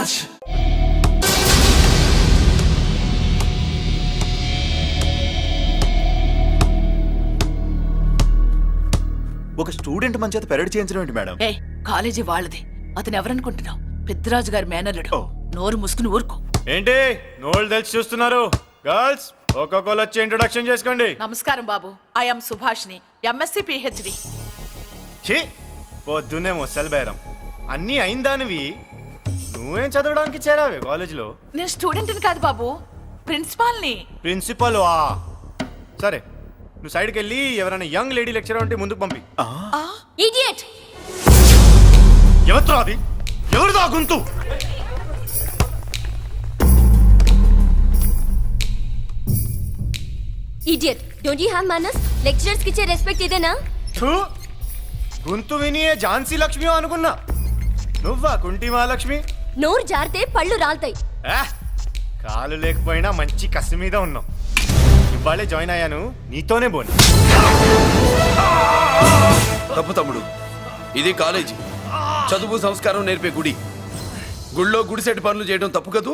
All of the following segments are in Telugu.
శభాష్. ఒక స్టూడెంట్ మన చేత పెరడ్ చేయించడం ఏంటి మేడం? ఏ కాలేజీ వాళ్ళది. అతను ఎవరనుకుంటున్నావు? పెద్దరాజు గారి మేనల్లుడు. నోరు ముసుకుని ఊరుకో. ఏంటి నోళ్ళు తెలిసి చూస్తున్నారు? గర్ల్స్ ఒక్కొక్కరు వచ్చి ఇంట్రొడక్షన్ చేసుకోండి. నమస్కారం బాబు, ఐఎమ్ సుభాష్ని, ఎంఎస్సి పిహెచ్డి. ఛీ, పొద్దున్నే ముసలి బేరం. అన్నీ అయిందానివి నువ్వేం చదవడానికి చేరావే కాలేజీలో? నేను స్టూడెంట్ని కాదు బాబు, ప్రిన్సిపాల్ని. ప్రిన్సిపల్ వా? సరే, నువ్వు సైడ్కి వెళ్ళి ఎవరైనా యంగ్ లేడీ లెక్చరర్ ఉంటే ముందుకు పంపి. ఇడియట్! ఎవరితో అది? ఎవరిదో ఆ గొంతు? ఇడియట్! డోంట్ యు హావ్ మనస్? లెక్చరర్స్ కి ఇచ్చే రెస్పెక్ట్ ఇదేనా? గొంతు విని ఝాన్సీ లక్ష్మి అనుకున్నా. నువ్వా కుంటి మహాలక్ష్మి? నోరు జారితే పళ్ళు రాల్తాయి. కాలు లేకపోయినా మంచి కసి మీద ఉన్నావు. ఇవాళే జాయిన్ అయ్యాను, నీతోనే బోని. తప్పు తమ్ముడు, ఇది కాలేజీ, చదువు సంస్కారం నేర్పే గుడి. గుళ్ళో గుడిసెట్ పనులు చేయడం తప్పు కదూ?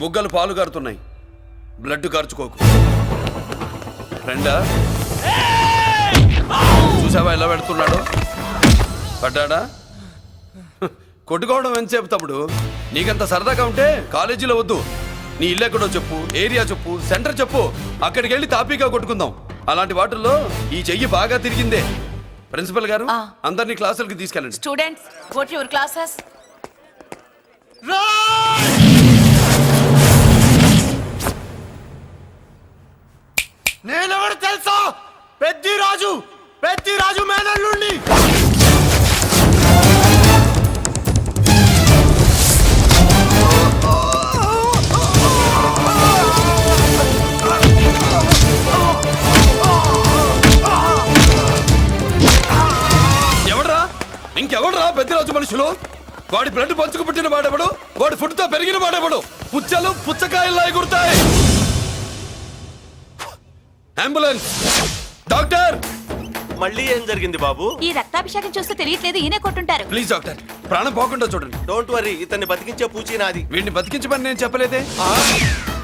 బుగ్గలు పాలు కారుతున్నాయి, బ్లడ్ కార్చుకోకు. ఫ్రెండా, చూసావా ఎలా పెడుతున్నాడు? పడ్డాడా? కొట్టుకోవడం ఎంతసేపు తమ్ముడు? నీకంత సరదాగా ఉంటే కాలేజీలో వద్దు. నీ ఇల్లు ఎక్కడో చెప్పు, ఏరియా చెప్పు, సెంటర్ చెప్పు, అక్కడికి వెళ్ళి తాపీగా కొట్టుకుందాం. అలాంటి వాటిల్లో ఈ చెయ్యి బాగా తిరిగిందే. ప్రిన్సిపల్ గారు, అందరినీ క్లాసులకి తీసుకెళ్ళండి. Students, go to your classes. నేనెవరు తెలుసా? పెద్దిరాజు, పెద్దిరాజు మేనల్లుండి. ఇంకెవడరా పెద్దరాజు మనుషులు? వాడి బ్లడ్ పంచుకు పుట్టిన వాడెవడు? వాడి ఫుడ్తో పెరిగిన వాడెవడు? పుచ్చలు పుచ్చకాయల్లా ఎగురుతాయి. అంబులెన్స్! డాక్టర్! మళ్ళీ ఏం జరిగింది బాబు? ఈ రక్తాభిషేకం చూస్తే తెలియట్లేదు, ఈయనే కొట్టుంటారు. ప్లీజ్ డాక్టర్, ప్రాణం పోకుండా చూడండి. డోంట్ వరీ, ఇతన్ని బతికించే పూచి నాది. వీడిని బతికించమని నేను చెప్పలేదే.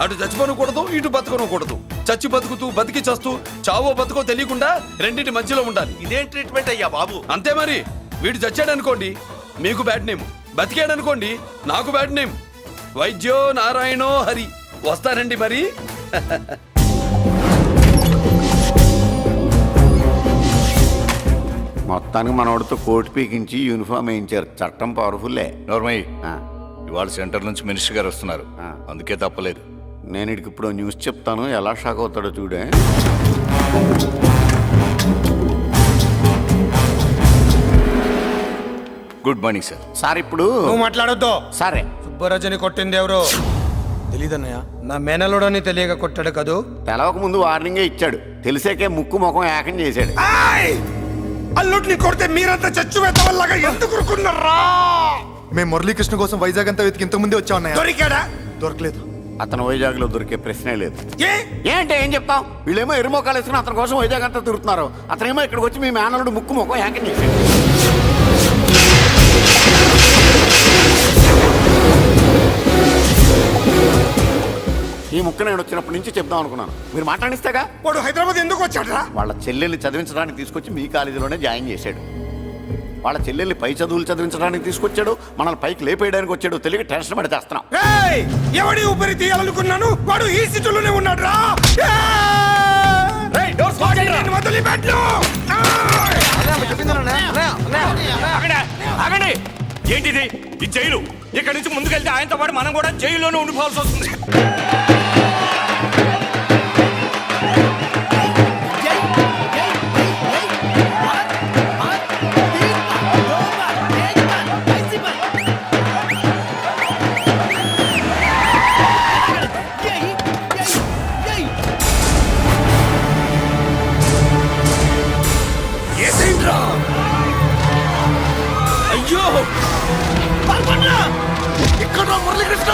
అటు చచ్చిపోనకూడదు, ఇటు బతకనకూడదు. చచ్చి బతుకుతూ, బతికి చస్తూ, చావో బతుకో తెలియకుండా రెండింటి మధ్యలో ఉండాలి. ఇదేం ట్రీట్మెంట్ అయ్యా బాబు? అంతే మరి. వీడు చచ్చాడనుకోండి, మీకు బ్యాడ్ నేమ్. బతికాడనుకోండి, నాకు బ్యాడ్ నేమ్. వైద్యో నారాయణో హరి. వస్తానండి మరి. మొత్తానికి మనోడితో కోట్ పీకించి యూనిఫామ్ వేయించారు. చట్టం పవర్ఫుల్లే. నోర్మయ్య, ఇవాళ సెంటర్ నుంచి మినిస్టర్ గారు వస్తున్నారు, అందుకే తప్పలేదు. నేను ఇడికి ఇప్పుడు న్యూస్ చెప్తాను, ఎలా షాక్ అవుతాడో చూడే. Good morning sir. సార్ ఇప్పుడు నువ్వు మాట్లాడొద్దు. సరే, సుబ్బరాజుని కొట్టింది ఎవరు? తెలీదన్నయ్య. నా మేనలోడని తెలియక కొట్టాడు కదూ. తెలవక ముందు వార్నింగే ఇచ్చాడు, తెలిసాకే ముక్కు ముఖం ఏకం చేశాడు. అల్లుడిని కొడితే మీరంతా చచ్చు వెతవల్లాగా ఎందుకు ఊరుకున్నారా? మేము మురళీకృష్ణ కోసం వైజాగ్ అంతా వెతికి ఇంతకు ముందే వచ్చా ఉన్నాయా? దొరికాడా? దొరకలేదు. అతను వైజాగ్ లో దొరికే ప్రశ్నే లేదు. ఏ అంటే ఏం చెప్తాం? వీళ్ళేమో ఎరుమోకాలు వేసుకుని అతని కోసం వైజాగ్ అంతా తిరుగుతున్నారు. అతనేమో ఇక్కడికి వచ్చి మీ మేనలుడు ముక్కు ముఖం ఏకం చేశాడు. ఈ ముక్క నేను వచ్చినప్పటి నుంచి చెప్దాం అనుకున్నాను, మీరు మాట్లాడిస్తేగా. వాడు హైదరాబాద్ ఎందుకు వచ్చాడరా? వాళ్ళ చెల్లెల్ని చదివించడానికి తీసుకొచ్చి మీ కాలేజీలోనే జాయిన్ చేశాడు. వాళ్ళ చెల్లెల్ని పై చదువులు చదివించడానికి తీసుకొచ్చాడు, మనల్ని పైకి లేపేయడానికి వచ్చాడు. తెలియక టెన్షన్ పడి తెస్తున్నాం. ఎవడి ఊపిరి తీయాలనుకున్నాను, వాడు ఈ సీటులోనే ఉన్నాడు రా. ఏంటిది? ఈ జైలు. ఇక్కడి నుంచి ముందుకెళ్తే ఆయనతో పాటు మనం కూడా జైల్లోనే ఉండిపోవాల్సి వస్తుంది. అయ్యో, ఇక్కడ మురళీకృష్ణ!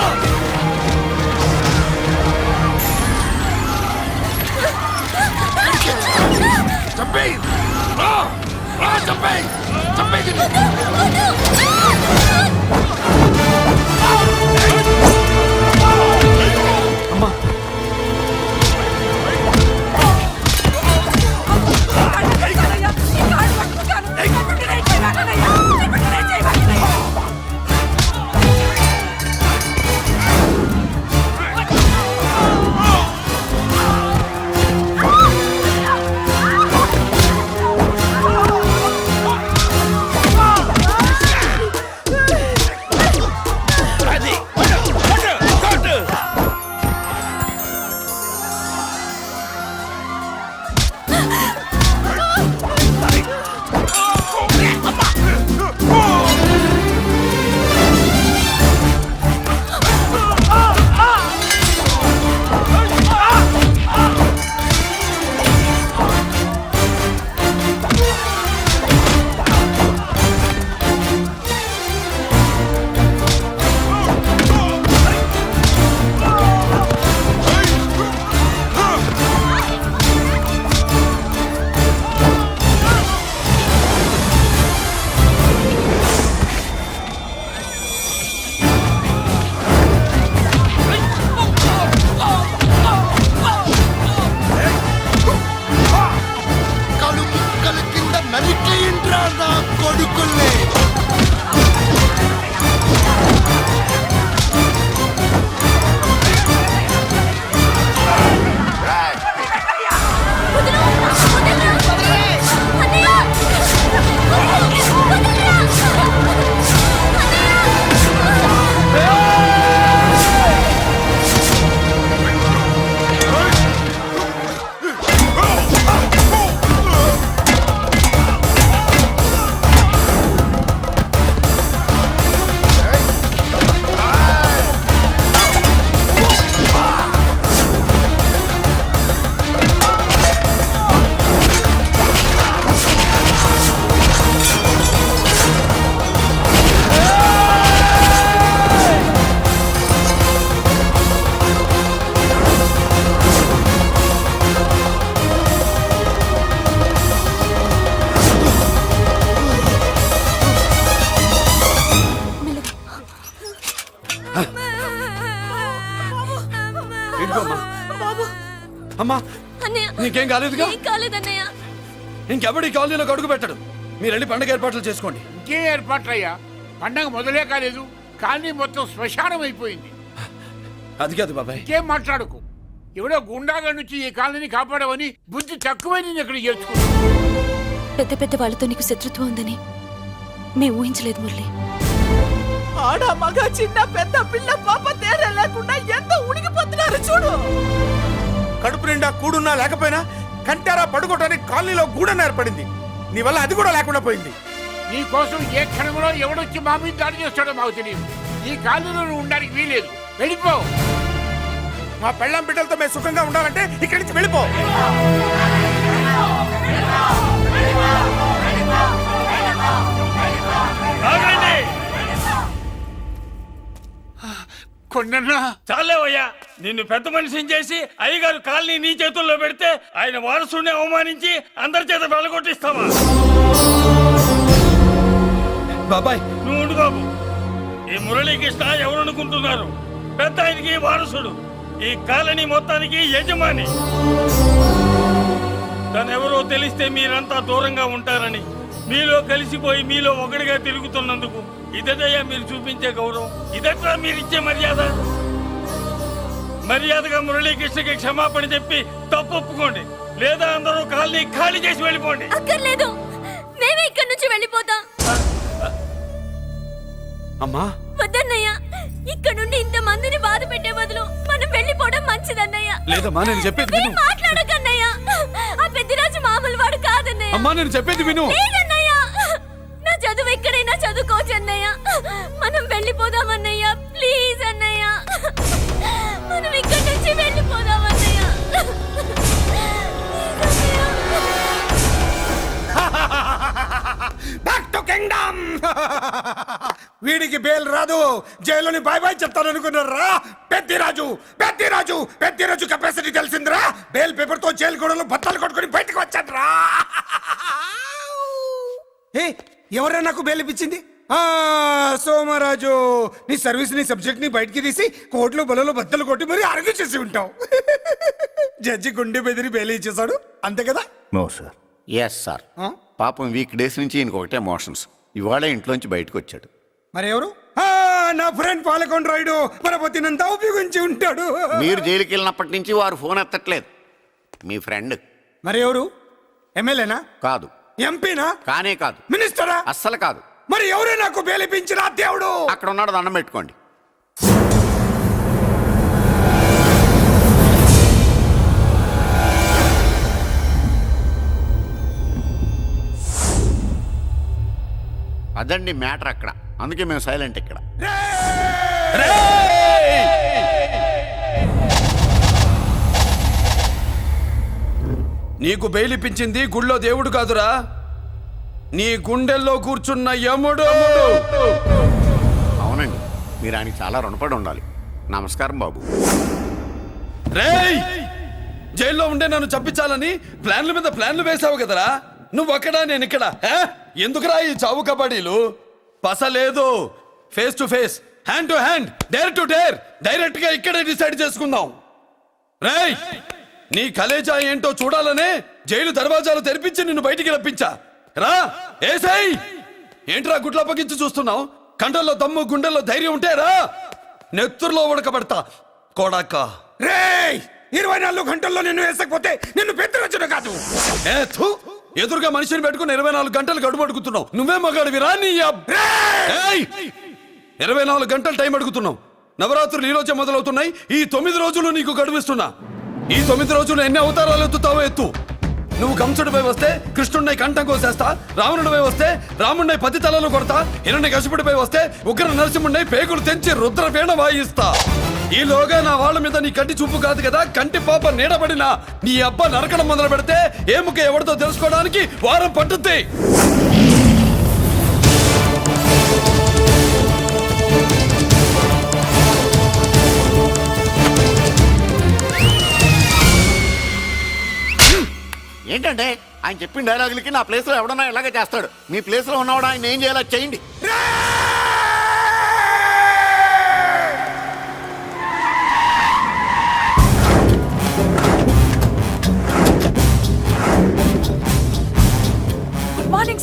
నీకేం కాలేదుగా? ఏం కాలేదన్నయ్య. ఇంకెవడి కాలనీలో అడుగు పెట్టడు. మీరు వెళ్ళి పండగ ఏర్పాట్లు చేసుకోండి. ఇంకే ఏర్పాట్లయ్యా? పండగ మొదలే కాలేదు, కానీ మొత్తం శ్మశానం అయిపోయింది. అది కాదు బాబాయ్. ఇంకేం మాట్లాడుకు. ఎవడో గుండాగా నుంచి ఈ కాలనీని కాపాడవని బుద్ధి తక్కువై నేను ఇక్కడ చేర్చుకున్నా. పెద్ద పెద్ద వాళ్ళతో నీకు శత్రుత్వం ఉందని మేము ఊహించలేదు మురళి. ఆడ మగ చిన్న పెద్ద పిల్ల పాప తేడా లేకుండా ఎంత ఉడికిపోతున్నారు చూడు. కడుపు నిండా కూడున్నా లేకపోయినా కంటారా పడుకోవటానికి కాలనీలో గూడెం ఏర్పడింది. నీ వల్ల అది కూడా లేకుండా పోయింది. నీ కోసం ఏ క్షణంలో ఎవడొచ్చి మా మీద దాడి చేస్తాడో మాకు తెలియదు. ఈ కాలనీలో నువ్వు ఉండడానికి వీలేదు. వెళ్ళిపో. మా పెళ్ళాం బిడ్డలతో మేము సుఖంగా ఉండాలంటే ఇక్కడి నుంచి వెళ్ళిపో. కొండన్నా చాలేవయ్యా, నిన్ను పెద్ద మనిషిని చేసి అయ్యగారు కాలనీ నీ చేతుల్లో పెడితే ఆయన వారసుని అవమానించి అందరి చేత వెళ్ళగొట్టిస్తావా? బాబాయ్ నువ్వు ఉండు బాబు. ఈ మురళీకృష్ణ ఎవరనుకుంటున్నారు? పెద్ద ఆయనకి వారసుడు, ఈ కాలనీ మొత్తానికి యజమాని. తనెవరో తెలిస్తే మీరంతా దూరంగా ఉంటారని మీలో కలిసిపోయి మీలో ఒకటిగా తిరుగుతున్నందుకు ఇదటయ్యా మీరు చూపించే గౌరవం, ఇదట్లా మీరిచ్చే మర్యాద. మర్యాదగా మురళీకృష్ణకి క్షమాపణ చెప్పి తప్పు ఒప్పుకోండి, లేదా అందరూ కాలనీ ఖాళీ చేసి వెళ్ళిపోండి. అక్కర్లేదు, మేమే ఇక్కడ నుంచి వెళ్ళిపోతాం. అమ్మా వద్దన్నయ్య, ఇక్కడ నుండి ఇంత మందిని బాధ పెట్టే బదులు మనం వెళ్ళిపోవడం మంచిదన్నయ్య. లేదమ్మా, నేను చెప్పేది విను. మాట్లాడకన్నయ్య, ఆ పెద్దిరాజు మామూలు వాడు కాదన్నయ్య. అమ్మా నేను చెప్పేది విను. లేదన్నయ్య, నా చదువు ఎక్కడైనా చదువుకోవచ్చు అన్నయ్య. మనం వెళ్ళిపోదామన్నయ్య, ప్లీజ్ అన్నయ్య. మనం ఇక్కడి నుంచి వెళ్ళిపోదామన్నయ్య. Back to kingdom. వీడికి బెయిల్ రాదు, జైల్లోని బాయ్ బాయ్ చెప్తాను అనుకున్నారా? పెద్దిరాజు పెద్దిరాజు పెద్దిరాజు కెపాసిటీ తెలిసిందిరా. బెయిల్ పేపర్ తో జైలు గోడలు బత్తలు కొట్టుకుని బయటకు వచ్చాడ్రా. ఎవరా నాకు బెయిల్ ఇప్పించింది? సోమరాజు, నీ సర్వీస్ నీ సబ్జెక్ట్ ని బయటికి తీసి కోర్టులో బలలో బద్దలు కొట్టి మరి అరుగు చేసి ఉంటావు. జడ్జి గుండె బెదిరి బెయిల్ ఇచ్చేసాడు, అంతే కదా? No sir. Yes sir. పాపం వీక్ డేస్ నుంచి ఈయనకు ఒకటే మోషన్స్. ఇవాళ ఇంట్లోంచి బయటకు వచ్చాడు. మరి ఎవరు? నా ఫ్రెండ్ పాలకొండ రాయుడు మన పొత్తినంతా ఉపయోగించి ఉంటాడు. మీరు జైలుకి వెళ్ళినప్పటి నుంచి వారు ఫోన్ ఎత్తట్లేదు. మీ ఫ్రెండ్. మరి ఎవరు? ఎమ్మెల్యేనా? కాదు. ఎంపీనా? కానే కాదు. మినిస్టరా? అస్సలు కాదు. మరి ఎవరే నాకు బేలిపించిన దేవుడు? అక్కడ ఉన్నాడు, దండం పెట్టుకోండి. అదండి మ్యాటర్ అక్కడ. అందుకే మేము సైలెంట్ ఇక్కడ. నీకు బెయిలిపించింది గుళ్ళో దేవుడు కాదురా, నీ గుండెల్లో కూర్చున్న యముడు. అవునండి, మీరు ఆయనకి చాలా రుణపడి ఉండాలి. నమస్కారం బాబు. రేయ్, జైల్లో ఉండే నన్ను చంపించాలని ప్లాన్ల మీద ప్లాన్లు వేసావు కదరా. నువ్వక్కడా నేను ఇక్కడ. ఎందుకురా ఈ చావు కబడ్డీలు? పస లేదు, face to face, hand to hand, dare to dare, direct గా ఇక్కడే డిసైడ్ చేసుకుందాం. రేయ్, నీ కలేజా ఏంటో చూడాలనే జైలు దర్వాజాలు తెరిపించి నిన్ను బయటికి రప్పించా. రా ఏసై. ఏంట్రా గుడ్ల పగించి చూస్తున్నావు? కండల్లో దమ్ము గుండెల్లో ధైర్యం ఉంటే రా, నెత్తురులో ఉడకబడతా కొడాక. రేయ్, 24 గంటల్లో నిన్ను వేసకపోతే నిన్ను పెద్దరొచ్చును కాదు. ఎదురుగా మనిషిని పెట్టుకుని 24 గంటలు గడుపు అడుగుతున్నావు. నువ్వే మగాడివిరా నీ 24 గంటలు టైం అడుగుతున్నావు. నవరాత్రులు ఈ రోజే మొదలవుతున్నాయి. ఈ 9 రోజులు నీకు గడువిస్తున్నా. ఈ 9 రోజులు ఎన్ని అవతారాలు ఎత్తుతావో ఎత్తు. నువ్వు కంసుడిపై వస్తే కృష్ణుడిని కంఠం కోసేస్తా, రావణుడిపై వస్తే రాముడిని 10 తలలు కొడతా, హిరణ్యకశిపుడిపై వస్తే ఉగ్ర నరసింహుడిని పేగులు తెంచి రుద్రవీణ వాయిస్తా. ఈలోగా నా వాళ్ళ మీద నీ కంటి చూపు కాదు కదా, కంటి పాప నీడబడినా నీ అబ్బ నరకడం మొదలు పెడితే ఏముక ఎవరితో తెలుసుకోవడానికి వారం పట్టుద్ది. ఏంటంటే ఆయన చెప్పిన డైలాగులకి నా ప్లేస్లో ఎవడన్నా ఇలాగే చేస్తాడు. మీ ప్లేస్లో ఉన్నవాడు ఆయన ఏం చేయాలో చేయండి.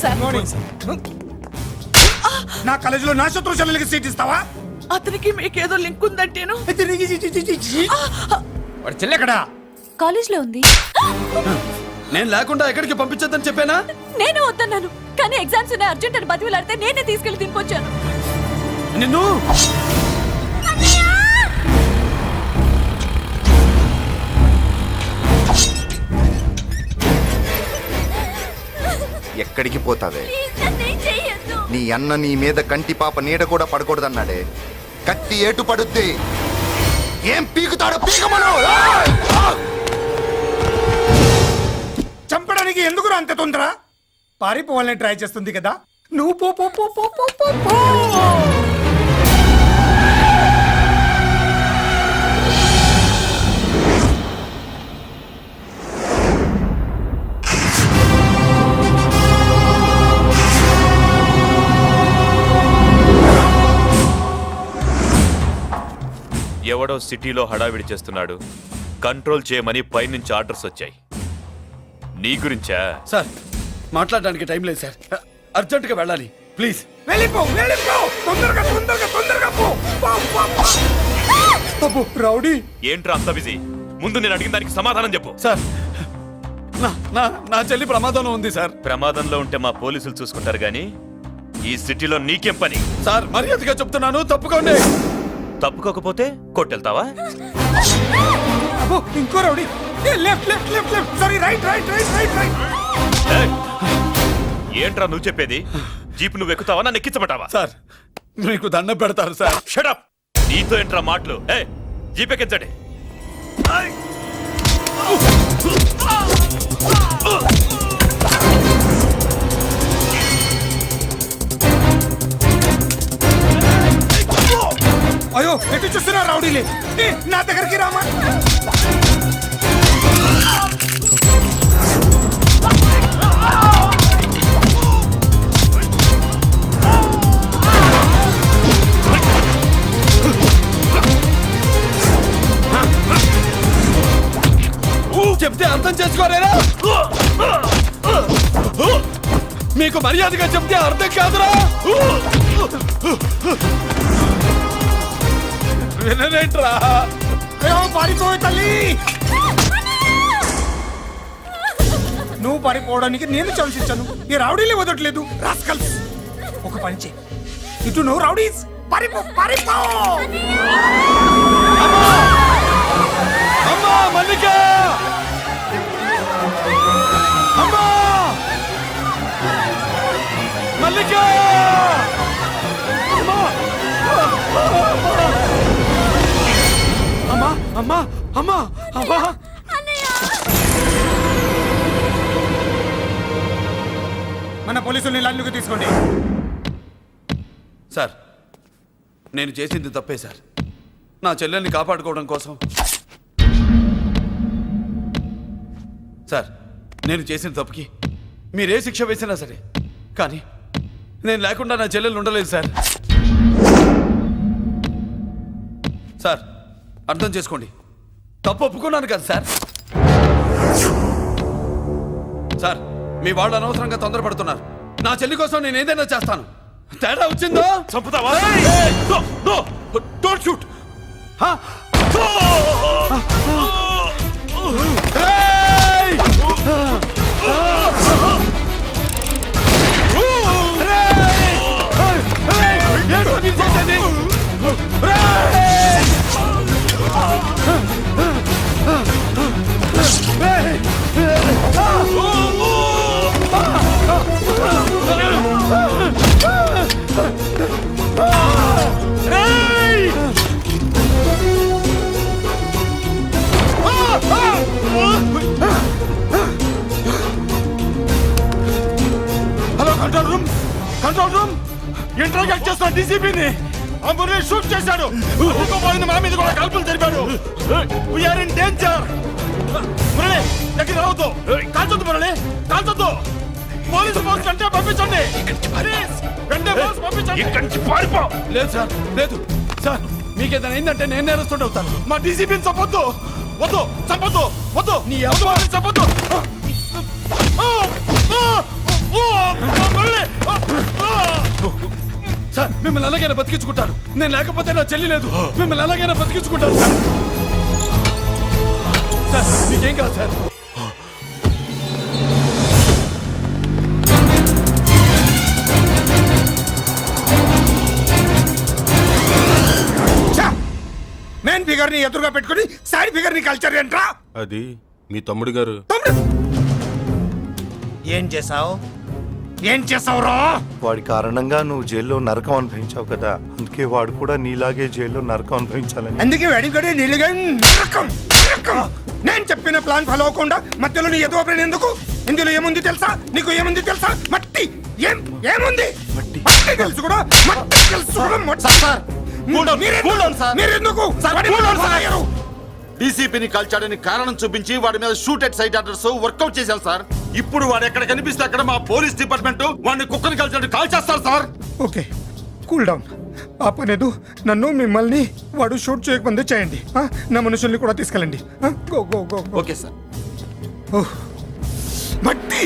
సార్ నా కాలేజీలో నా శత్రు చెల్లెలకి సీట్ ఇస్తావా? అతనికి మీకేదో లింక్ ఉందంటేను వాడు చెల్లెక్కడా? కాలేజ్ లో ఉంది. నేను లేకుండా ఎక్కడికి పంపించొద్దని చెప్పానా? నేను వద్దన్నాను, కానీ ఎగ్జామ్స్ ఉన్నాయి అర్జెంట్ అని బతిలాడితే నేనే తీసుకెళ్లి దింపొచ్చాను. నిన్ను ఎక్కడికి పోతావే? ప్లీజ్ నన్నేం చెయ్యొద్దు. నీ అన్న నీ మీద కంటి పాప నీడ కూడా పడకూడదన్నాడే. కత్తి ఏటు పడుద్ది. ఏం పీకుతాడో పీకమను. చంపడానికి ఎందుకు అంత తొందర? పారిపోవాలని ట్రై చేస్తుంది కదా. నువ్వు పో పో పో పో పో పో పో. ఎవడో సిటీలో హడావిడి చేస్తున్నాడు, కంట్రోల్ చేయమని పైనుంచి ఆర్డర్స్ వచ్చాయి. నీ గురించా? సార్ మాట్లాడడానికి టైం లేదు సార్, అర్జెంటుగా వెళ్ళాలి ప్లీజ్. వెళ్ళిపో వెళ్ళిపో, తొందరగా తొందరగా తొందరగా పో. పో, పో, పో. అబ్బో, రౌడీ. ఏంట్రా అంత బిజీ? ముందు నేను అడిగిన దానికి సమాధానం చెప్పు. సార్ నా నా నా చెల్లి ప్రమాదంలో ఉంది సార్. ప్రమాదంలో ఉంటే మా పోలీసులు చూసుకుంటారు గానీ ఈ సిటీలో నీకేం పని? సార్ మర్యాదగా చెప్తున్నాను, తప్పుకోండి. తప్పుకోకపోతే కొట్టెళ్తావా? అబ్బో, ఇంకో rowdy. Left left left left, sorry right right right right right. ఏయ్! ఏంట్రా నువ్వు చెప్పేది? జీప్ నువ్వు ఎక్కుతావా, నన్ను ఎక్కించమంటావా? సార్ మీకు దండం పెడతారు సార్. షటప్! నీతో ఏంట్రా మాటలు? ఏ జీప్ ఎక్కించండి. అయ్యో, ఎటు చూస్తున్నా రౌడీలే. ఏ, నా దగ్గరికి రామా. చెప్తే అర్థం చేసుకోరేరా? మీకు మర్యాదగా చెప్తే అర్థం కాదురా? వినరేంట్రా? అయ్యో, పారిపోయి తల్లి. నువ్వు పారిపోవడానికి నేను ఛాన్స్ ఇచ్చాను. ఈ రౌడీలే వదలట్లేదు. రాస్కల్స్. ఒక పని చేయి, ఇటు నువ్వు రౌడీస్ పారిపో పారిపో. అమ్మా మల్లిక! అమ్మా మల్లిక! అమ్మా అమ్మా అమ్మా అమ్మా! మన పోలీసుల్ని లైన్లోకి తీసుకోండి. సార్ నేను చేసింది తప్పే సార్. నా చెల్లెల్ని కాపాడుకోవడం కోసం. సార్ నేను చేసిన తప్పుకి మీరే శిక్ష వేసినా సరే, కానీ నేను లేకుండా నా చెల్లెలు ఉండలేదు సార్. సార్ అర్థం చేసుకోండి, తప్పు ఒప్పుకున్నాను కదా సార్. సార్ మీ వాళ్ళు అనవసరంగా తొందరపడుతున్నారు. నా చెల్లి కోసం నేను ఏదైనా చేస్తాను. తేడా వచ్చిందో చంపుతావా? Don't shoot. Hello control room, control room. Interrogate చేస్తున్న డీసీపీని అంబులే షూట్ చేశాడు. పోయింది, మా మీద కూడా కాల్పులు జరిపాడు. We're in danger. మురళి దగ్గర రావద్దు, కాల్చొద్దు మురళి, కాల్చొద్దు. పోలీసు ఫోర్స్ కంటే పంపించండి. వెంటనే ఫోర్స్ పంపించండి. ఇక్కడి నుంచి పారిపో. లేదు సార్, లేదు సార్. మీకేదైనా అయిందంటే నేను నేరస్తుంటే అవుతాను. మా డీసీపీని చంపొద్దు. వద్దు, చంపొద్దు, వద్దు. నీ ఎవరు చంపొద్దు. మిమ్మల్ని అలాగైనా బతికించుకుంటాను. నేను లేకపోతే నా చెల్లి లేదు. మిమ్మల్ని అలాగైనా బతికించుకుంటాను సార్. సార్ మీకేం కాదు సార్. మెయిన్ ఫిగర్ ని ఎదురుగా పెట్టుకుని సైడ్ ఫిగర్ ని కల్చర్ ఏంట్రా? అది మీ తమ్ముడు గారు. ఏం చేసావు? ఏం చేసావురా? వాడి కారణంగా నువ్వు జైల్లో నరకం అనుభవించావు కదా, అందుకే వాడు కూడా నీలాగే జైల్లో నరకం అనుభవించాలని. అందుకే వెడిగడి నీళ్ళుగా నరకం, నరకం. నేను చెప్పిన ప్లాన్ ఫాలో అవ్వకుండా మధ్యలో నీ ఎదురు ఓపెన్ ఎందుకు? ఇందులో ఏముంది తెలుసా? నీకు ఏముంది తెలుసా? మట్టి. ఏముంది? మట్టి తెలుసు కూడా, మట్టి తెలుసు కూడా. మీరెందుకు డీసీపీని కాల్చాడని కారణం చూపించి వాడి మీద shoot at sight orders work out చేశారు సార్. ఇప్పుడు వాడు ఎక్కడ కనిపిస్తే అక్కడ మా పోలీస్ డిపార్ట్మెంట్ వాడిని కుక్కని కాల్చాడు కాల్ చేస్తారు సార్. Okay, cool down. ఆ పనేదు నన్ను మిమ్మల్ని వాడు షూట్ చేయకముందే చేయండి. నా మనుషుల్ని కూడా తీసుకెళ్ళండి. Go go go. Okay sir. మట్టి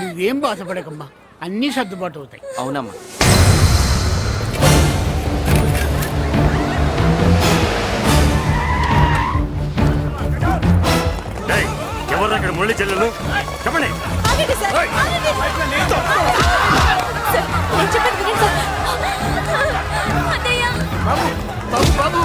నువ్వేం బాధపడకమ్మా, అన్నీ సర్దుబాటు అవుతాయి. అవునమ్మా. ఎవరు అక్కడ మురళి చెల్లెలు చెప్పండి. బాబు బాబు బాబు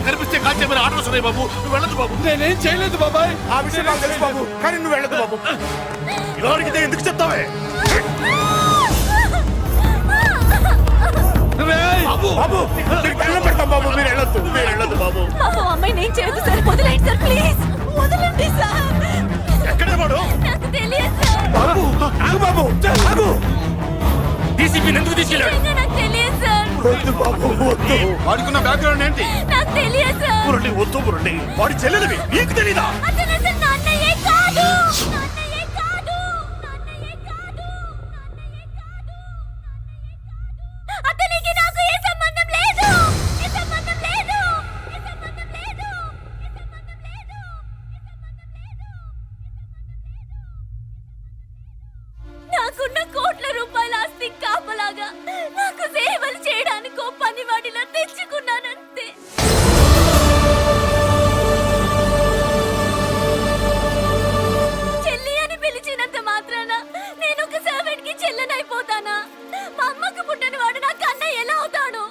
కనిపిస్తే కాల్చేమని ఆర్డర్స్ ఉన్నాయి బాబు నువ్వు వెళ్ళదు బాబు. నేనేం చేయలేదు బాబాయ్. ఆ విషయం నాకు తెలుసు బాబు, కానీ నువ్వు వెళ్ళదు బాబు. ఇలా అడిగితే ఎందుకు చెప్తావే? బాబు నీకు దండం పెడతాం బాబు, మీరు వెళ్ళొద్దు, మీరు వెళ్ళొద్దు బాబు. అమ్మాయి నేను చేయదు సార్, వదిలేండి సార్ ప్లీజ్, వదలండి సార్. ఎక్కడే వాడు? నాకు తెలియదు సార్. బాబు ఆగు బాబు, ఆగు. డీసీపీని ఎందుకు తీసుకెళ్ళాడు? నిజంగా నాకు తెలియదు సార్. వద్దు బాబు, వద్దు. వాడుకున్న బ్యాక్గ్రౌండ్ ఏంటి? నాకు తెలియదు సార్. మురళి వద్దు మురళి, వాడి చెల్లెలివి నీకు తెలీదా? అతను అసలు నా అన్నయ్యే కాదు. నా అన్నయ్యే కాదు. నా అన్నయ్యే కాదు. అతనికి నాకు ఏ సంబంధం లేదు. ఏ సంబంధం లేదు. ఏ సంబంధం లేదు. ఏ సంబంధం లేదు. నాకున్న కోట్ల రూపాయల ఆస్తి కాపలాగా నాకు సేవలు చేయడానికి ఓ పనివాడిలా తెచ్చుకున్నానంతే. చెల్లి అని పిలిచినంత మాత్రాన నేను ఒక సర్వెంట్ కి చెల్లెనైపోతానా? మా అమ్మకు పుట్టిన వాడు నా కన్నయ్య ఎలా అవుతాడు?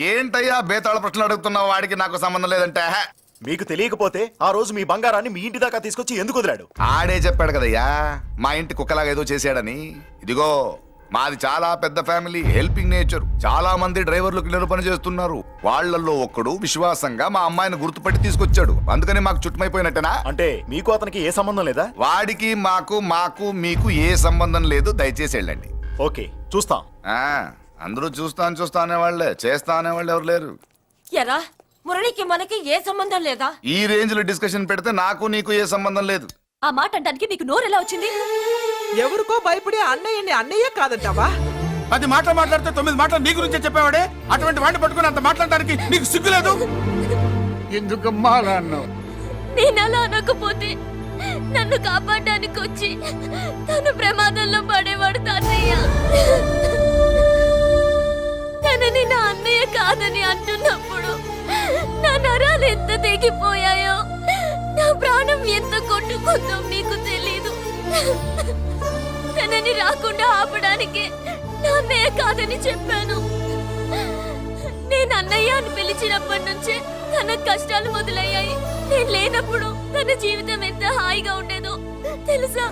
ఏంటయ్యా బేతాళ ప్రశ్నలు అడుగుతున్నావు? వాడికి నాకు సంబంధం లేదంటే మీకు తెలియకపోతే ఆ రోజు మీ బంగారాన్ని మీ ఇంటి దాకా తీసుకొచ్చి ఎందుకు వదిలాడు? ఆడే చెప్పాడు కదయ్యా మా ఇంటి కుక్కలాగా ఏదో చేశాడని. ఇదిగో మాది చాలా పెద్ద ఫ్యామిలీ, హెల్పింగ్ నేచర్. చాలా మంది డ్రైవర్లు క్లీనర్ పని చేస్తున్నారు. వాళ్ళల్లో ఒక్కడు విశ్వాసంగా మా అమ్మాయిని గుర్తుపట్టి తీసుకొచ్చాడు. అందుకని మాకు చుట్టుమైపోయినట్టేనా? అంటే మీకు అతనికి ఏ సంబంధం లేదా? వాడికి మాకు మీకు ఏ సంబంధం లేదు. దయచేసి వెళ్ళండి. ఓకే చూస్తాం. అందరూ చూస్తా అనేవాళ్లే, చేస్తా అనేవాళ్ళు ఎవరు లేరు. ఎరా మురళికి మనకి ఏ సంబంధం లేదా? ఈ రేంజ్ లో డిస్కషన్ పెడితే నాకు నీకు ఏ సంబంధం లేదు. ఆ మాట అంటానికి నీకు నోరు ఎలా వచ్చింది? ఎవరికో భయపడి అన్నయ్యని అన్నయ్య కాదంటావా? 10 మాటలు మాట్లాడితే 9 మాటలు నీ గురించే చెప్పేవాడే. అటువంటి వాడిని పట్టుకుని అంత మాట్లాడడానికి నీకు సిగ్గులేదు? ఎందుకమ్మా అలా అన్నావు? నేను అలా అనకపోతే నన్ను కాపాడడానికి వచ్చి తను ప్రమాదంలో పడేవాడు తాతయ్య. తనని నా అన్నయ్య కాదని అంటున్నప్పుడు నా నరాలు ఎంత తెగిపోయాయో, నా ప్రాణం ఎంత కొట్టుకుందో నీకు తెలీదు. తనని రాకుండా ఆపడానికి నా అన్నయ్య కాదని చెప్పాను. నేను అన్నయ్య అని పిలిచినప్పటి నుంచే తన కష్టాలు మొదలయ్యాయి. నేను లేనప్పుడు తన జీవితం ఎంత హాయిగా ఉండేదో తెలుసా?